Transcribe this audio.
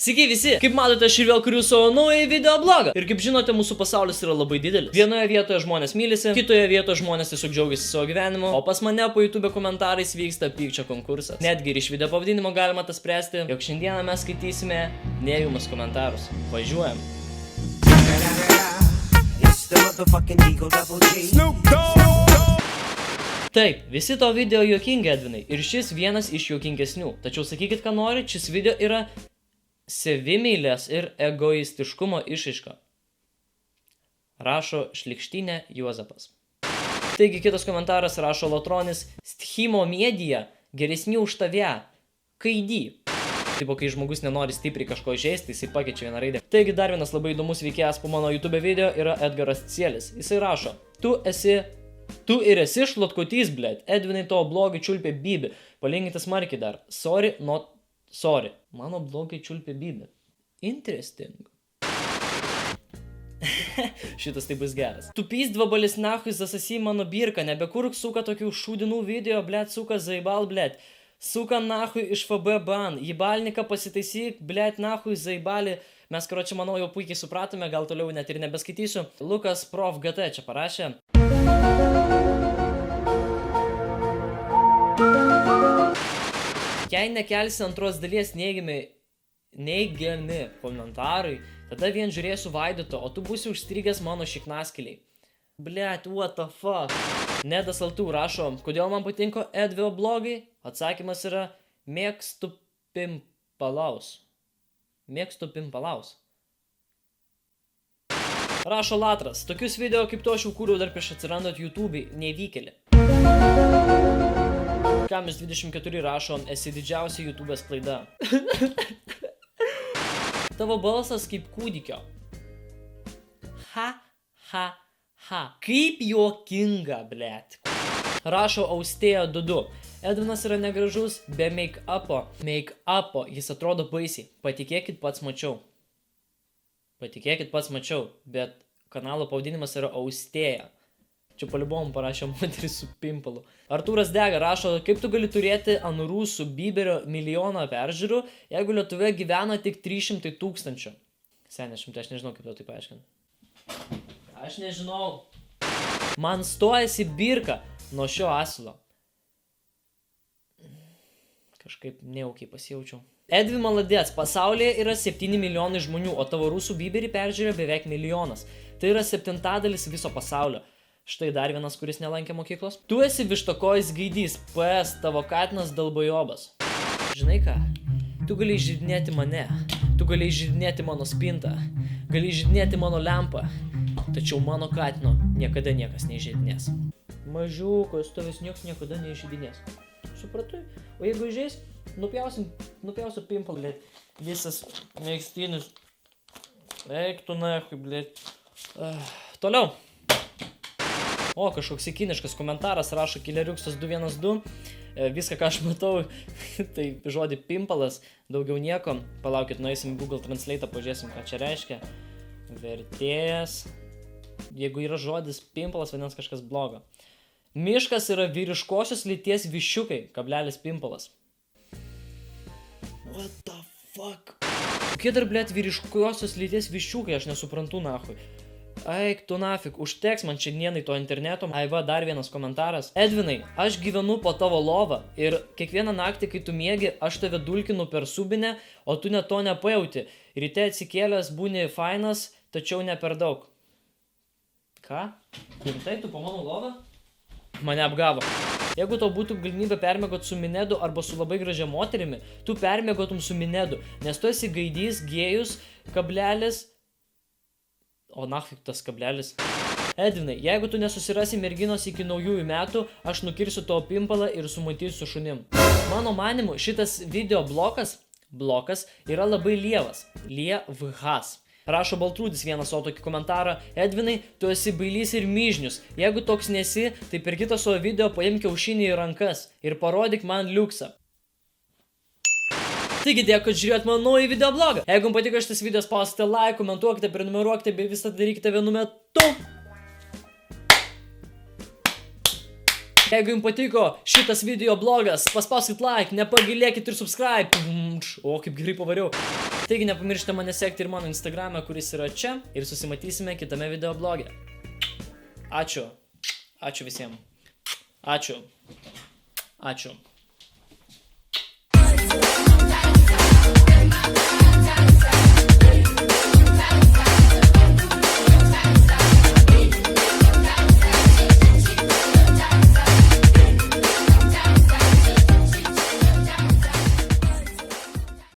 Sveiki visi, kaip matote, aš ir vėl kuriu savo naują videoblogą. Ir kaip žinote, mūsų pasaulis yra labai didelis. Vienoje vietoje žmonės mylisi, kitoje vietoje žmonės tiesiog džiaugiasi savo gyvenimu, o pas mane po YouTube komentarais vyksta pykčio konkursas. Netgi ir iš video pavadinimo galima tą spręsti, jog šiandieną mes skaitysime neigiamus komentarus. Važiuojam. Taip, visi to video juokingi, Edvinai, ir šis vienas iš juokingesnių. Tačiau sakykit, ką norit, šis video yra savimeilės ir egoistiškumo išraiška. Rašo Šlikštynė Juozapas. Taigi kitas komentaras rašo Lotronis: Stichimo medija geresni už tave. Kaidy. Tipo, kai žmogus nenori stipriai kažko žaisti, jisai pakeičia vieną raidę. Taigi dar vienas labai įdomus veikėjas po mano YouTube video yra Edgaras Cielis. Jisai rašo: Tu ir esi šlotkotys, blėt. Edvinai tavo blogai čiulpė bybį. Palinkintas smarkiai dar. Sorry, not sorry. Mano blogai čiulpė bybį. Interesting. Šitas tai bus geras. Tu pysdvabalis nahui zasasi mano birką. Nebekurk, suka, tokių šūdinų video, blėt, suka, zaibal, blėt. Suka nahui iš FB ban. Jibalniką pasitaisyk, blėt, nahui, zaibali. Mes, karoči, manau, jau puikiai supratome, gal toliau net ir nebeskaitysiu. Lukas Prof GT čia parašė. Jei nekelsi antros dalies neigiami komentarai, tada vien žiūrėsiu Vaidoto, o tu būsi užstrigęs mano šiknaskeliai. Blet, what the fuck? Nedas Altų rašo: kodėl man patinko Edvio blogai? Atsakymas yra: mėgstu pimpalaus. Mėgstu pimpalaus. Rašo Latras: tokius video kaip to aš jau kūriau dar prieš atsirandant YouTube'ai, nevykėlį. Kamis 24 rašo: esi didžiausia YouTube'ės klaida. Tavo balsas kaip kūdikio. Ha, ha, ha. Kaip juokinga, blėt. Rašo Austėja Dudu: Edvinas yra negražus be make-upo. Make-upo, jis atrodo baisiai. Patikėkit, pats mačiau. Patikėkit, pats mačiau, bet kanalo pavadinimas yra Austėja. Čia palibom parašė moteris su pimpalu. Artūras Dega rašo: kaip tu gali turėti ant rusų Bieberio milijoną peržiūrų, jeigu Lietuvoje gyvena tik 300 000. Senešimtai, aš nežinau, kaip tau tai paaiškinti. Aš nežinau. Man stojasi birka nuo šio asilo. Kažkaip nejaukiai pasijaučiau. Edvi maladėts, pasaulyje yra 7 milijonai žmonių, o tavo rusų Bieberį peržiūrė beveik 1 milijonas. Tai yra 7/7 viso pasaulio. Štai dar vienas, kuris nelankė mokyklos. Tu esi vištokojis gaidys, PS, tavo katinas dalbajobas. Žinai ką? Tu gali žydinėti mane, tu gali žydinėti mano spintą, gali žydinėti mano lempą, tačiau mano katino niekada niekas neįžeidinės. Mažiukas, tavęs niekas niekada neįžeidinės. Supratai? O jeigu įžeis, nupjausiu pimpalą, blėt. Visas mėgstinis. Eik tu nahui, blėt. Toliau. O, kažkoks kiniškas komentaras rašo Killeriuksas 212. Viską, ką aš matau, tai žodį pimpalas, daugiau nieko. Palaukit, nueisim Google Translate, pažiūrėsim, ką čia reiškia. Vertėjas. Jeigu yra žodis pimpalas, vadinasi kažkas blogo. Miškas yra vyriškosios lyties viščiukai, kablelis pimpalas. What the fuck? Kokie dar, blėt, vyriškosios lyties viščiukai, aš nesuprantu, nahui. Eik tu nafik, užteks man šiandienai to interneto. Aiva, dar vienas komentaras. Edvinai, aš gyvenu po tavo lovą ir kiekvieną naktį, kai tu miegi, aš tave dulkinu per subinę, o tu net to nepajauti. Ryte atsikėlęs būni fainas, tačiau ne per daug. Ką? Rimtai, tu po mano lovą? Mane apgavo. Jeigu tau būtų galimybė permiegot su Minedu arba su labai gražia moterimi, tu permiegotum su Minedu, nes tu esi gaidys, gėjus, kablelis. O nafik tas kablelis. Edvinai, jeigu tu nesusirasi merginos iki naujųjų metų, aš nukirsiu tavo pimpalą ir sumaitysiu šunim. Mano manimu, šitas video blokas yra labai lievas. Lievhas. Rašo Baltrūdis vienas savo tokį komentarą: Edvinai, tu esi bailys ir myžnius. Jeigu toks nesi, tai per kitą savo video paimk kiaušinį į rankas ir parodyk man liuksą. Taigi dėkui, kad žiūrėjot mano naują videoblogą. Jeigu jums patiko šitas video, spausite like, komentuokite, prenumeruokite, bei visą darykite vienu metu. Jeigu jums patiko šitas video blogas, paspauskit like, nepagailėkit ir subscribe. O, kaip gerai pavariau. Taigi nepamirškite mane sekti ir mano Instagram'e, kuris yra čia. Ir susimatysime kitame video bloge. Ačiū. Ačiū visiems. Ačiū. Ačiū.